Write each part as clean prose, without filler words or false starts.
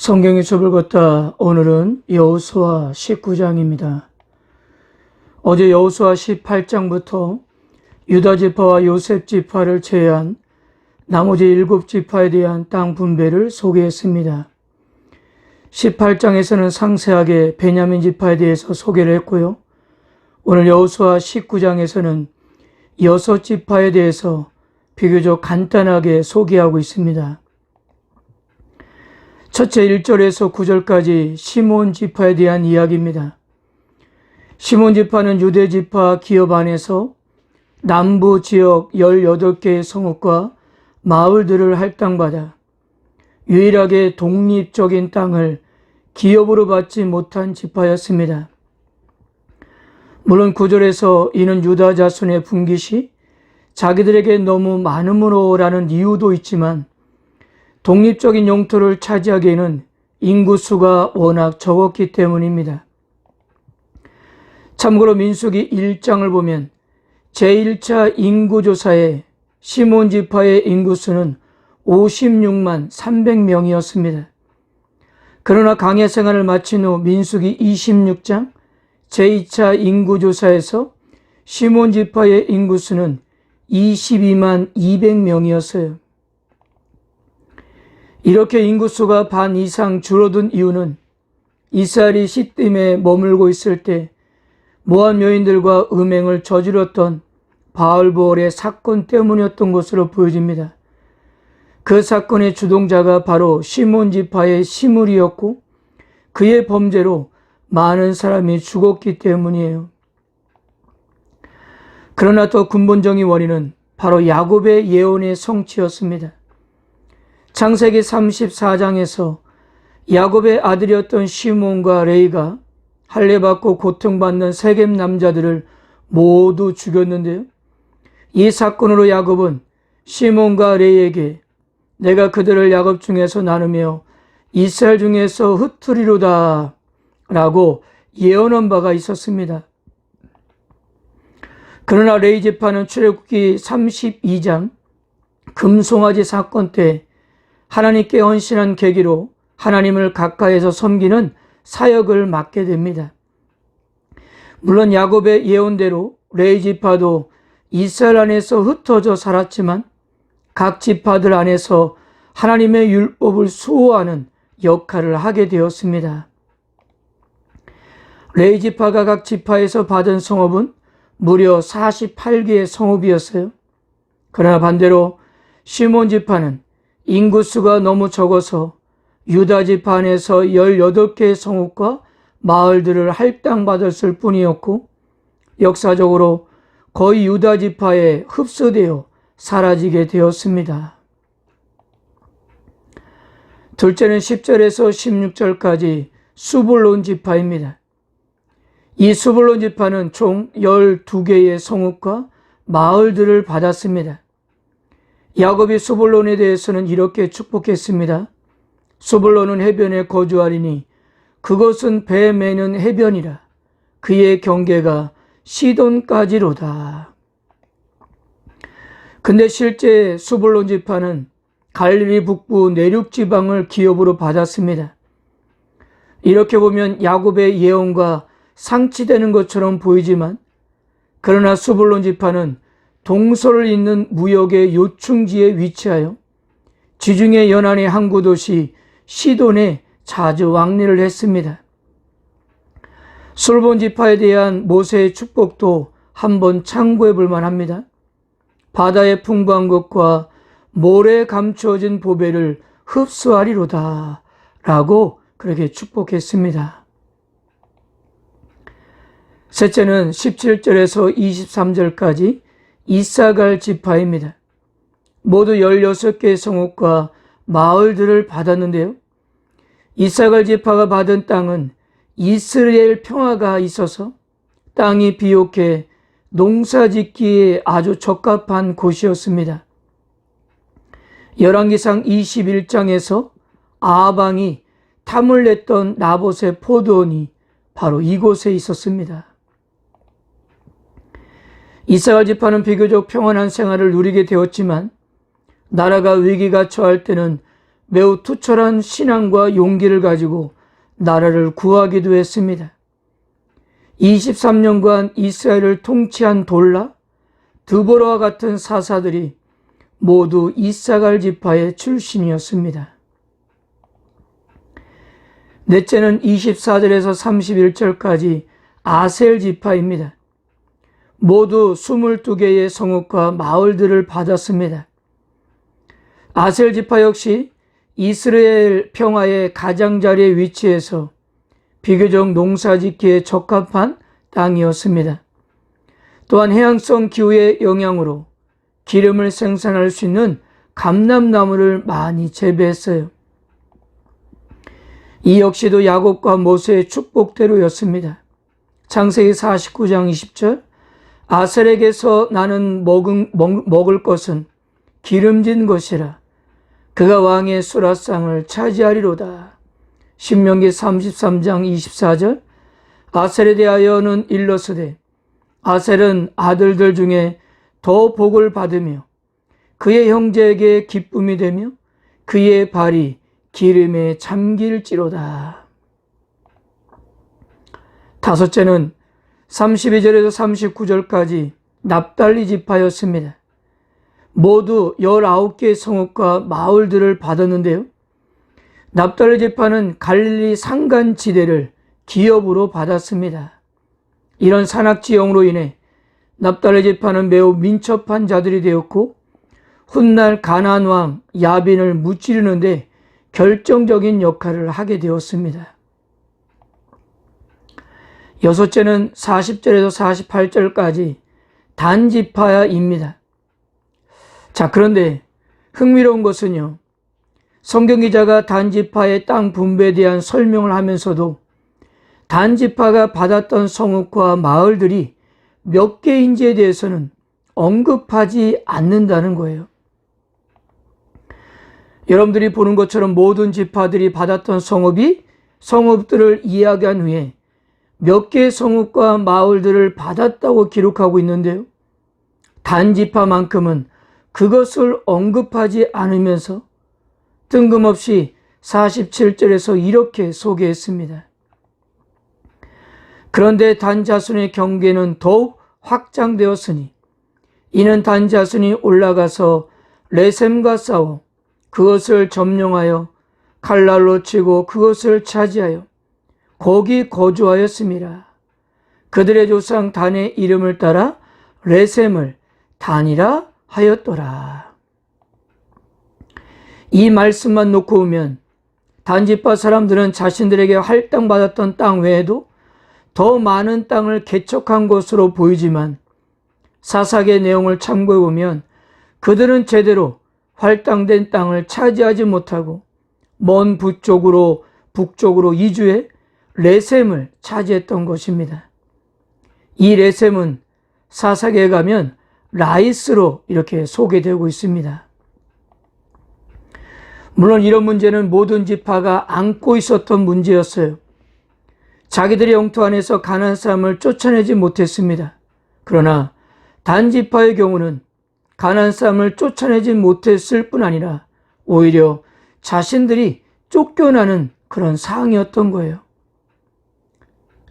성경의 숲을 걷다. 오늘은 여호수아 19장입니다. 어제 여호수아 18장부터 유다 지파와 요셉 지파를 제외한 나머지 7지파에 대한 땅 분배를 소개했습니다. 18장에서는 상세하게 베냐민 지파에 대해서 소개를 했고요. 오늘 여호수아 19장에서는 6지파에 대해서 비교적 간단하게 소개하고 있습니다. 첫째 1절에서 9절까지 시몬 지파에 대한 이야기입니다. 시몬 지파는 유대 지파 기업 안에서 남부 지역 18개의 성읍과 마을들을 할당받아 유일하게 독립적인 땅을 기업으로 받지 못한 지파였습니다. 물론 9절에서 이는 유다 자손의 분깃이 자기들에게 너무 많음으로라는 이유도 있지만 독립적인 영토를 차지하기에는 인구수가 워낙 적었기 때문입니다. 참고로 민수기 1장을 보면 제1차 인구조사에 시몬 지파의 인구수는 56만 300명이었습니다. 그러나 강해 생활을 마친 후 민수기 26장 제2차 인구조사에서 시몬 지파의 인구수는 22만 200명이었어요. 이렇게 인구수가 반 이상 줄어든 이유는 이스라엘이 시딤에 머물고 있을 때 모압 여인들과 음행을 저질렀던 바알보올의 사건 때문이었던 것으로 보여집니다. 그 사건의 주동자가 바로 시몬 지파의 시므리였고 그의 범죄로 많은 사람이 죽었기 때문이에요. 그러나 더 근본적인 원인은 바로 야곱의 예언의 성취였습니다. 창세기 34장에서 야곱의 아들이었던 시몬과 레이가 할례받고 고통받는 세겜 남자들을 모두 죽였는데요. 이 사건으로 야곱은 시몬과 레이에게 내가 그들을 야곱 중에서 나누며 이스라엘 중에서 흩으리로다 라고 예언한 바가 있었습니다. 그러나 레이 지파는 출애굽기 32장 금송아지 사건 때 하나님께 헌신한 계기로 하나님을 가까이에서 섬기는 사역을 맡게 됩니다. 물론 야곱의 예언대로 레위 지파도 이스라엘 안에서 흩어져 살았지만 각 지파들 안에서 하나님의 율법을 수호하는 역할을 하게 되었습니다. 레위 지파가 각 지파에서 받은 성읍은 무려 48개의 성읍이었어요. 그러나 반대로 시몬 지파는 인구수가 너무 적어서 유다 지파 안에서 18개의 성읍과 마을들을 할당받았을 뿐이었고 역사적으로 거의 유다 지파에 흡수되어 사라지게 되었습니다. 둘째는 10절에서 16절까지 수불론 지파입니다. 이 수불론 지파는 총 12개의 성읍과 마을들을 받았습니다. 야곱이 수불론에 대해서는 이렇게 축복했습니다. 수불론은 해변에 거주하리니 그것은 배 매는 해변이라 그의 경계가 시돈까지로다. 근데 실제 수불론 지파는 갈릴리 북부 내륙 지방을 기업으로 받았습니다. 이렇게 보면 야곱의 예언과 상치되는 것처럼 보이지만 그러나 수불론 지파는 동서를 잇는 무역의 요충지에 위치하여 지중해 연안의 항구 도시 시돈에 자주 왕래를 했습니다. 수불론 지파에 대한 모세의 축복도 한번 참고해 볼 만합니다. 바다의 풍부한 것과 모래에 감추어진 보배를 흡수하리로다 라고 그렇게 축복했습니다. 셋째는 17절에서 23절까지 이사갈 지파입니다. 모두 16개의 성읍과 마을들을 받았는데요. 이사갈 지파가 받은 땅은 이스라엘 평화가 있어서 땅이 비옥해 농사짓기에 아주 적합한 곳이었습니다. 열왕기상 21장에서 아방이 탐을 냈던 나봇의 포도원이 바로 이곳에 있었습니다. 이사갈 지파는 비교적 평안한 생활을 누리게 되었지만 나라가 위기가 처할 때는 매우 투철한 신앙과 용기를 가지고 나라를 구하기도 했습니다. 23년간 이스라엘을 통치한 돌라, 드보라와 같은 사사들이 모두 이사갈 지파의 출신이었습니다. 넷째는 24절에서 31절까지 아셀 지파입니다. 모두 22개의 성읍과 마을들을 받았습니다. 아셀 지파 역시 이스라엘 평화의 가장자리에 위치해서 비교적 농사짓기에 적합한 땅이었습니다. 또한 해양성 기후의 영향으로 기름을 생산할 수 있는 감람나무를 많이 재배했어요. 이 역시도 야곱과 모세의 축복대로였습니다. 창세기 49장 20절, 아셀에게서 나는 먹을 것은 기름진 것이라 그가 왕의 수라상을 차지하리로다. 신명기 33장 24절, 아셀에 대하여는 일러스되 아셀은 아들들 중에 더 복을 받으며 그의 형제에게 기쁨이 되며 그의 발이 기름에 잠길지로다. 다섯째는 32절에서 39절까지 납달리 지파였습니다. 모두 19개의 성읍과 마을들을 받았는데요. 납달리 지파는 갈릴리 산간지대를 기업으로 받았습니다. 이런 산악지형으로 인해 납달리 지파는 매우 민첩한 자들이 되었고 훗날 가나안 왕 야빈을 무찌르는데 결정적인 역할을 하게 되었습니다. 여섯째는 40절에서 48절까지 단 지파입니다. 자, 그런데 흥미로운 것은요, 성경 기자가 단 지파의 땅 분배에 대한 설명을 하면서도 단 지파가 받았던 성읍과 마을들이 몇 개인지에 대해서는 언급하지 않는다는 거예요. 여러분들이 보는 것처럼 모든 지파들이 받았던 성읍들을 이야기한 후에 몇 개의 성읍과 마을들을 받았다고 기록하고 있는데요. 단 지파만큼은 그것을 언급하지 않으면서 뜬금없이 47절에서 이렇게 소개했습니다. 그런데 단 자손의 경계는 더욱 확장되었으니 이는 단 자손이 올라가서 레셈과 싸워 그것을 점령하여 칼날로 치고 그것을 차지하여 거기 거주하였음이라. 그들의 조상 단의 이름을 따라 레셈을 단이라 하였더라. 이 말씀만 놓고 보면 단지파 사람들은 자신들에게 할당받았던 땅 외에도 더 많은 땅을 개척한 것으로 보이지만 사사기의 내용을 참고해 보면 그들은 제대로 할당된 땅을 차지하지 못하고 먼 북쪽으로 이주해 레셈을 차지했던 것입니다. 이 레셈은 사사기에 가면 라이스로 이렇게 소개되고 있습니다. 물론 이런 문제는 모든 지파가 안고 있었던 문제였어요. 자기들의 영토 안에서 가나안 사람을 쫓아내지 못했습니다. 그러나 단 지파의 경우는 가나안 사람을 쫓아내지 못했을 뿐 아니라 오히려 자신들이 쫓겨나는 그런 상황이었던 거예요.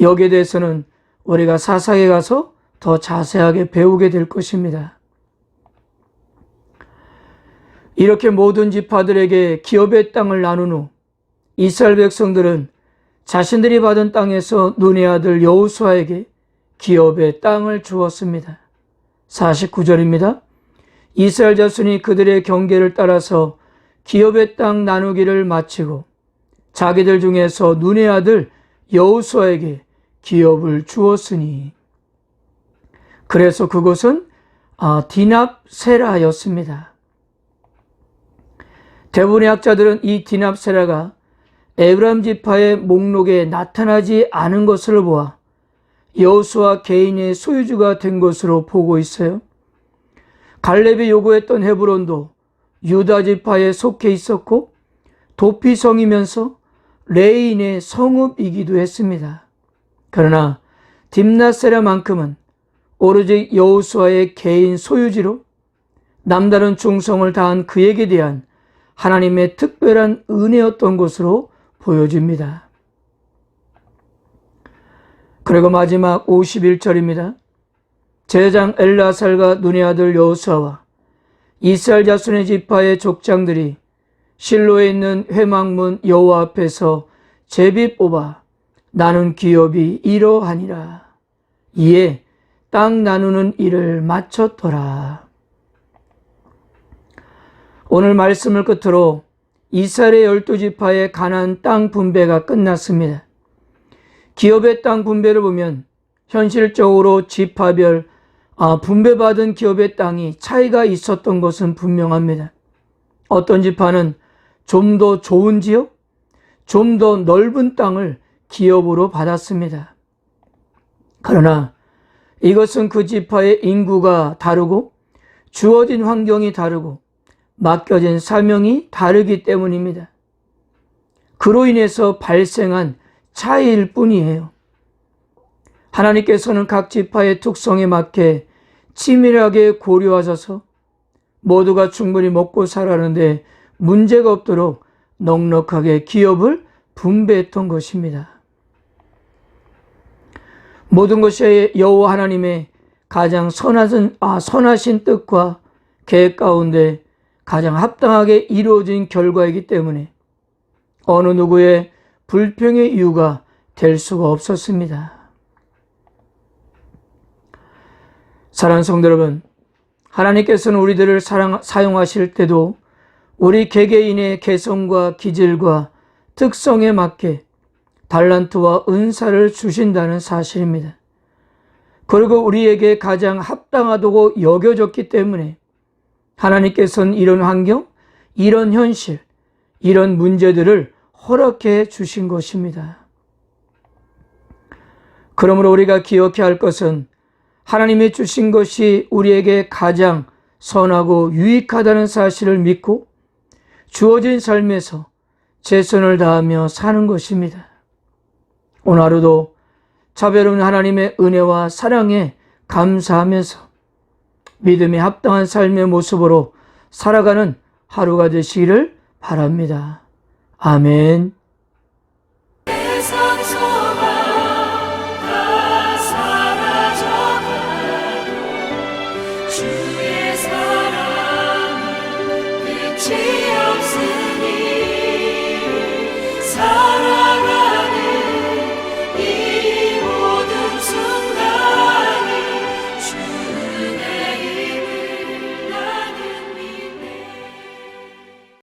여기에 대해서는 우리가 사사기에 가서 더 자세하게 배우게 될 것입니다. 이렇게 모든 지파들에게 기업의 땅을 나눈 후 이스라엘 백성들은 자신들이 받은 땅에서 눈의 아들 여호수아에게 기업의 땅을 주었습니다. 49절입니다. 이스라엘 자손이 그들의 경계를 따라서 기업의 땅 나누기를 마치고 자기들 중에서 눈의 아들 여호수아에게 기업을 주었으니 그래서 그곳은 디납세라였습니다. 대부분의 학자들은 이 디납세라가 에브라임 지파의 목록에 나타나지 않은 것을 보아 여호수아 개인의 소유주가 된 것으로 보고 있어요. 갈렙이 요구했던 헤브론도 유다 지파에 속해 있었고 도피성이면서 레인의 성읍이기도 했습니다. 그러나 딥낫세라만큼은 오로지 여호수아의 개인 소유지로 남다른 충성을 다한 그에게 대한 하나님의 특별한 은혜였던 것으로 보여집니다. 그리고 마지막 51절입니다. 제사장 엘라살과 눈의 아들 여호수아와 이스라엘 자손의 지파의 족장들이 실로에 있는 회막문 여호와 앞에서 제비 뽑아 나눈 기업이 이러하니라. 이에 땅 나누는 일을 마쳤더라. 오늘 말씀을 끝으로 이스라엘의 12지파의 가나안 땅 분배가 끝났습니다. 기업의 땅 분배를 보면 현실적으로 지파별 분배받은 기업의 땅이 차이가 있었던 것은 분명합니다. 어떤 지파는 좀 더 좋은 지역, 좀 더 넓은 땅을 기업으로 받았습니다. 그러나 이것은 그 지파의 인구가 다르고 주어진 환경이 다르고 맡겨진 사명이 다르기 때문입니다. 그로 인해서 발생한 차이일 뿐이에요. 하나님께서는 각 지파의 특성에 맞게 치밀하게 고려하셔서 모두가 충분히 먹고 살아가는데 문제가 없도록 넉넉하게 기업을 분배했던 것입니다. 모든 것이 여호와 하나님의 가장 선하신 뜻과 계획 가운데 가장 합당하게 이루어진 결과이기 때문에 어느 누구의 불평의 이유가 될 수가 없었습니다. 사랑하는 성도 여러분, 하나님께서는 우리들을 사용하실 때도 우리 개개인의 개성과 기질과 특성에 맞게 달란트와 은사를 주신다는 사실입니다. 그리고 우리에게 가장 합당하다고 여겨졌기 때문에 하나님께서는 이런 환경, 이런 현실, 이런 문제들을 허락해 주신 것입니다. 그러므로 우리가 기억해야 할 것은 하나님이 주신 것이 우리에게 가장 선하고 유익하다는 사실을 믿고 주어진 삶에서 최선을 다하며 사는 것입니다. 오늘 하루도 자비로운 하나님의 은혜와 사랑에 감사하면서 믿음에 합당한 삶의 모습으로 살아가는 하루가 되시기를 바랍니다. 아멘.